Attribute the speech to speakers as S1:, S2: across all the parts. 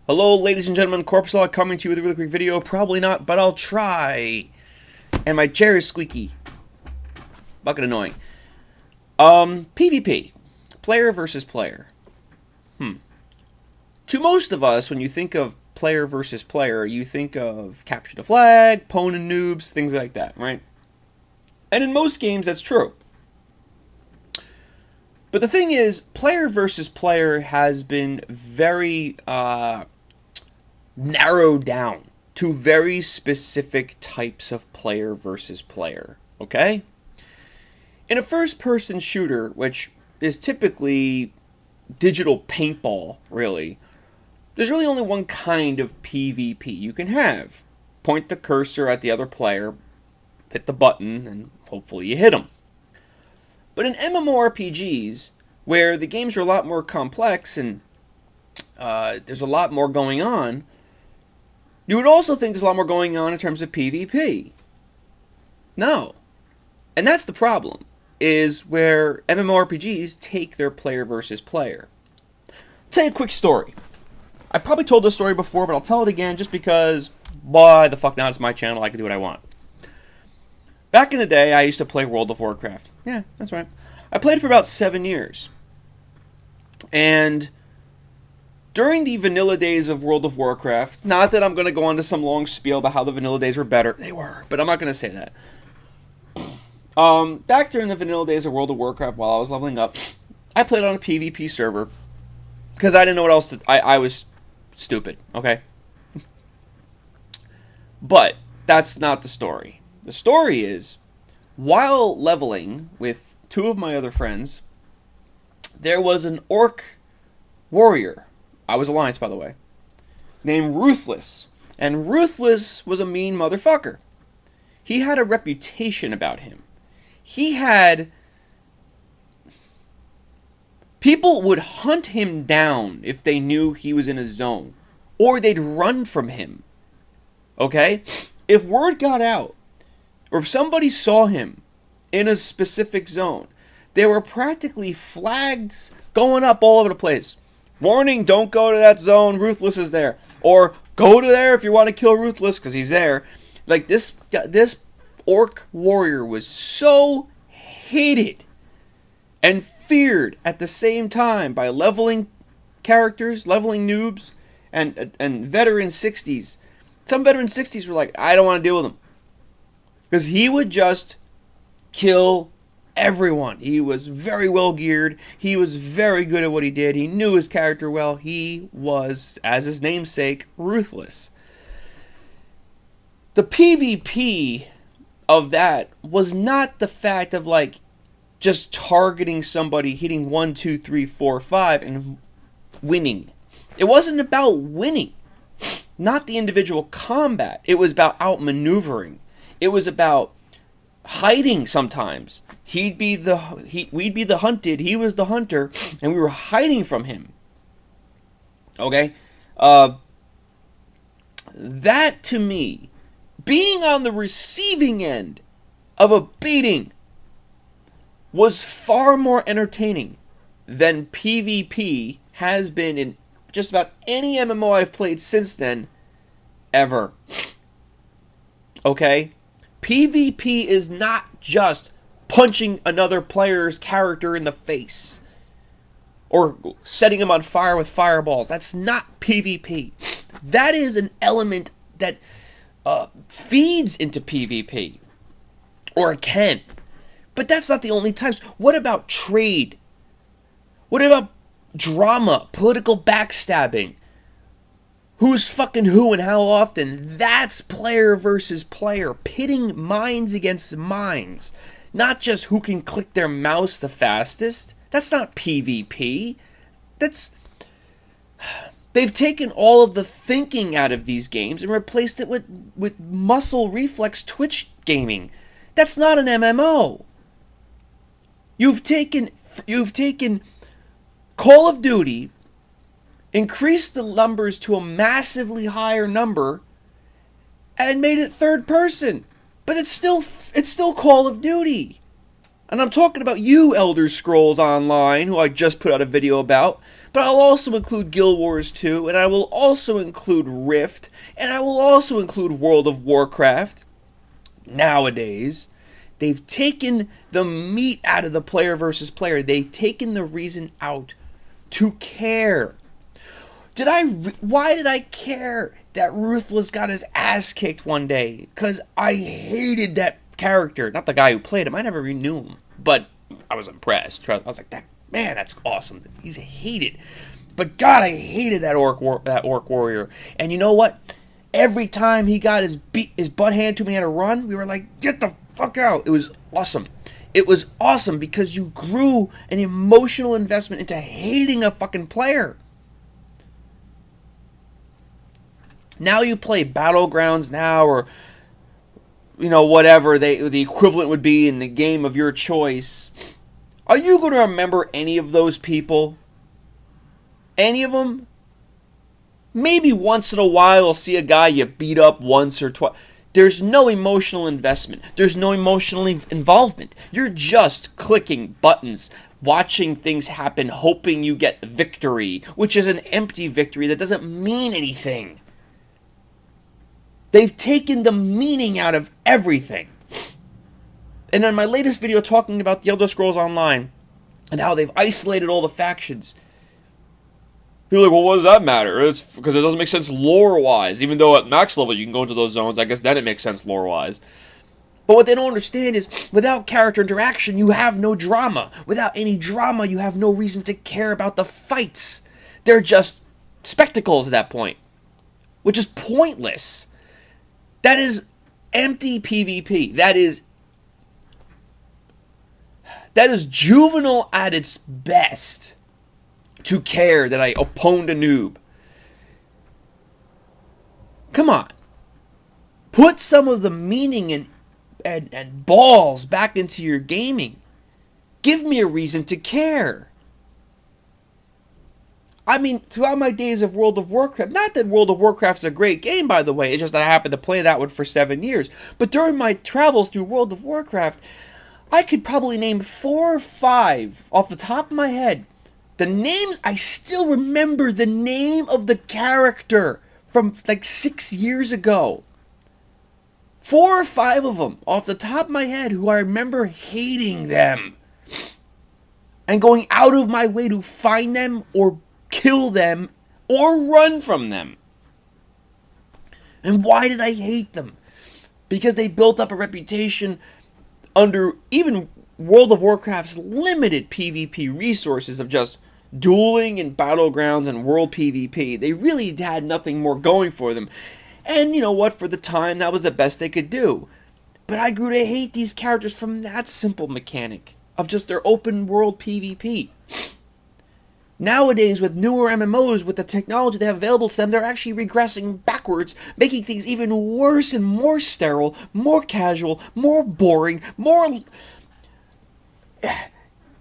S1: Hello, ladies and gentlemen, corpsealot coming to you with a really quick video. Probably not, but I'll try. And my chair is squeaky. Fucking annoying. PvP. Player versus player. To most of us, when you think of player versus player, you think of capture the flag, pwn and noobs, things like that, right? And in most games, that's true. But the thing is, player versus player has been very narrowed down to very specific types of player versus player, okay? In a first-person shooter, which is typically digital paintball, really, there's really only one kind of PvP you can have. Point the cursor at the other player, hit the button, and hopefully you hit them. But in MMORPGs, where the games are a lot more complex and there's a lot more going on, you would also think there's a lot more going on in terms of PvP. No. And that's the problem, is where MMORPGs take their player versus player. I'll tell you a quick story. I probably told this story before, but I'll tell it again just because, why the fuck not? It's my channel, I can do what I want. Back in the day, I used to play World of Warcraft. Yeah, that's right. I played for about 7 years. And during the vanilla days of World of Warcraft, not that I'm going to go on to some long spiel about how the vanilla days were better. They were, but I'm not going to say that. Back during the vanilla days of World of Warcraft, while I was leveling up, I played on a PvP server. Because I didn't know what else to... I was stupid, okay? But that's not the story. The story is, while leveling with 2 of my other friends, there was an orc warrior. I was Alliance, by the way. Named Ruthless. And Ruthless was a mean motherfucker. He had a reputation about him. He had... People would hunt him down if they knew he was in a zone. Or they'd run from him. Okay? If word got out, or if somebody saw him in a specific zone, there were practically flags going up all over the place. Warning, don't go to that zone, Ruthless is there. Or, go to there if you want to kill Ruthless, because he's there. Like, this orc warrior was so hated and feared at the same time by leveling characters, leveling noobs, and veteran 60s. Some veteran 60s were like, I don't want to deal with him. Because he would just kill everyone. He was very well geared. He was very good at what he did. He knew his character well. He was, as his namesake, ruthless. The PvP of that was not the fact of, like, just targeting somebody, hitting 1, 2, 3, 4, 5, and winning. It wasn't about winning. Not the individual combat. It was about outmaneuvering. It was about hiding sometimes. We'd be the hunted, he was the hunter, and we were hiding from him. Okay? That, to me, being on the receiving end of a beating was far more entertaining than PvP has been in just about any MMO I've played since then, ever. Okay? PvP is not just punching another player's character in the face or setting him on fire with fireballs. That's not PvP. That is an element that feeds into PvP. Or it can. But that's not the only times. What about trade? What about drama, political backstabbing? Who's fucking who and how often? That's player versus player. Pitting minds against minds. Not just who can click their mouse the fastest. That's not PvP. They've taken all of the thinking out of these games and replaced it with muscle reflex Twitch gaming. That's not an MMO. You've taken Call of Duty, increased the numbers to a massively higher number, and made it third person. But it's still Call of Duty. And I'm talking about you, Elder Scrolls Online, who I just put out a video about. But I'll also include Guild Wars 2, and I will also include Rift, and I will also include World of Warcraft. Nowadays, they've taken the meat out of the player versus player. They've taken the reason out to care. Why did I care that Ruthless got his ass kicked one day? Because I hated that character. Not the guy who played him. I never even knew him. But I was impressed. I was like, man, that's awesome. He's hated. But God, I hated that orc warrior. And you know what? Every time he got his butt handed to me on a run, we were like, get the fuck out. It was awesome. It was awesome because you grew an emotional investment into hating a fucking player. Now you play Battlegrounds now, or whatever the equivalent would be in the game of your choice. Are you going to remember any of those people? Any of them? Maybe once in a while you'll see a guy you beat up once or twice. There's no emotional investment. There's no emotional involvement. You're just clicking buttons, watching things happen, hoping you get victory, which is an empty victory that doesn't mean anything. They've taken the meaning out of everything. And in my latest video talking about the Elder Scrolls Online and how they've isolated all the factions, people are like, well, what does that matter? It's because it doesn't make sense lore-wise. Even though at max level you can go into those zones, I guess then it makes sense lore-wise. But what they don't understand is, without character interaction, you have no drama. Without any drama, you have no reason to care about the fights. They're just spectacles at that point, which is pointless. That is empty PvP. That is juvenile at its best to care that I opponed a noob. Come on. Put some of the meaning and balls back into your gaming. Give me a reason to care. I mean, throughout my days of World of Warcraft, not that World of Warcraft's a great game, by the way, it's just that I happened to play that one for 7 years, but during my travels through World of Warcraft, I could probably name 4 or 5 off the top of my head. The names, I still remember the name of the character from like 6 years ago. 4 or 5 of them off the top of my head who I remember hating them and going out of my way to find them or kill them or run from them. And why did I hate them? Because they built up a reputation under even World of Warcraft's limited PvP resources of just dueling and battlegrounds and world PvP. They really had nothing more going for them. And you know what? For the time, that was the best they could do. But I grew to hate these characters from that simple mechanic of just their open world PvP. Nowadays, with newer MMOs, with the technology they have available to them, they're actually regressing backwards, making things even worse and more sterile, more casual, more boring, more...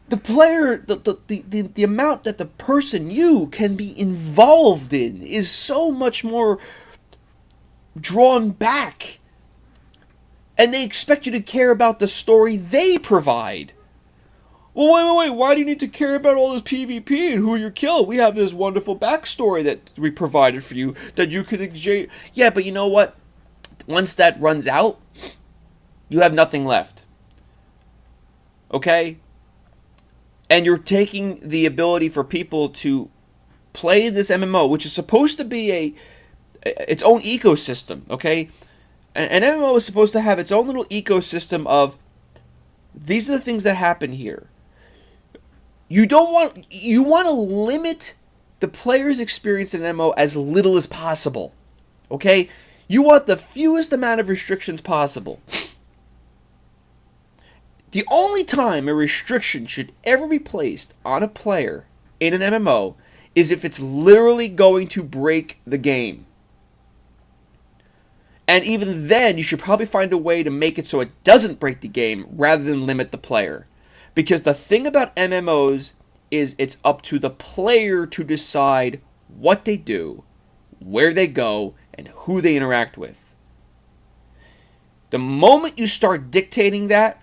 S1: The player, the amount that the person, you, can be involved in is so much more drawn back. And they expect you to care about the story they provide. Well, wait, why do you need to care about all this PvP and who you're killing? We have this wonderful backstory that we provided for you that you could exchange. Yeah, but you know what? Once that runs out, you have nothing left. Okay? And you're taking the ability for people to play this MMO, which is supposed to be its own ecosystem, okay? An MMO is supposed to have its own little ecosystem of, these are the things that happen here. You want to limit the player's experience in an MMO as little as possible. Okay? You want the fewest amount of restrictions possible. The only time a restriction should ever be placed on a player in an MMO is if it's literally going to break the game. And even then, you should probably find a way to make it so it doesn't break the game rather than limit the player. Because the thing about MMOs is it's up to the player to decide what they do, where they go, and who they interact with. The moment you start dictating that,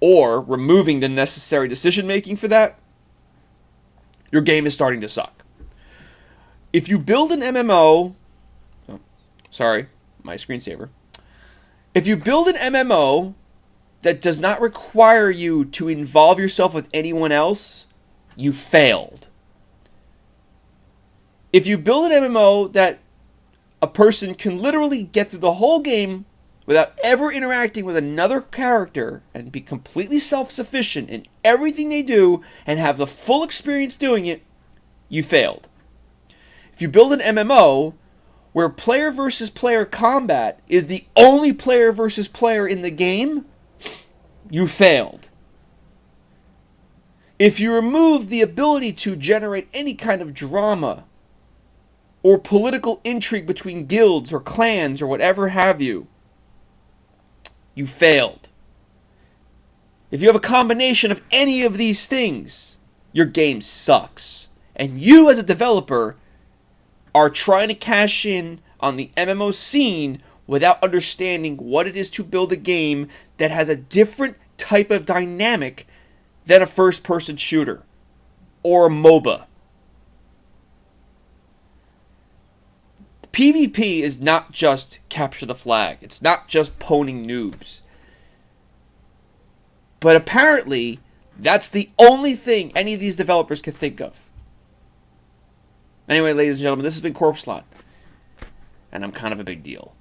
S1: or removing the necessary decision making for that, your game is starting to suck. If you build an MMO, oh, sorry, my screensaver. If you build an MMO that does not require you to involve yourself with anyone else, you failed. If you build an MMO that a person can literally get through the whole game without ever interacting with another character and be completely self-sufficient in everything they do and have the full experience doing it, you failed. If you build an MMO where player versus player combat is the only player versus player in the game, you failed. If you remove the ability to generate any kind of drama or political intrigue between guilds or clans or whatever have you, you failed. If you have a combination of any of these things, your game sucks. And you as a developer are trying to cash in on the MMO scene without understanding what it is to build a game that has a different type of dynamic than a first-person shooter or a MOBA. PvP is not just capture the flag. It's not just poning noobs. But apparently, that's the only thing any of these developers can think of. Anyway, ladies and gentlemen, this has been corpsealot. And I'm kind of a big deal.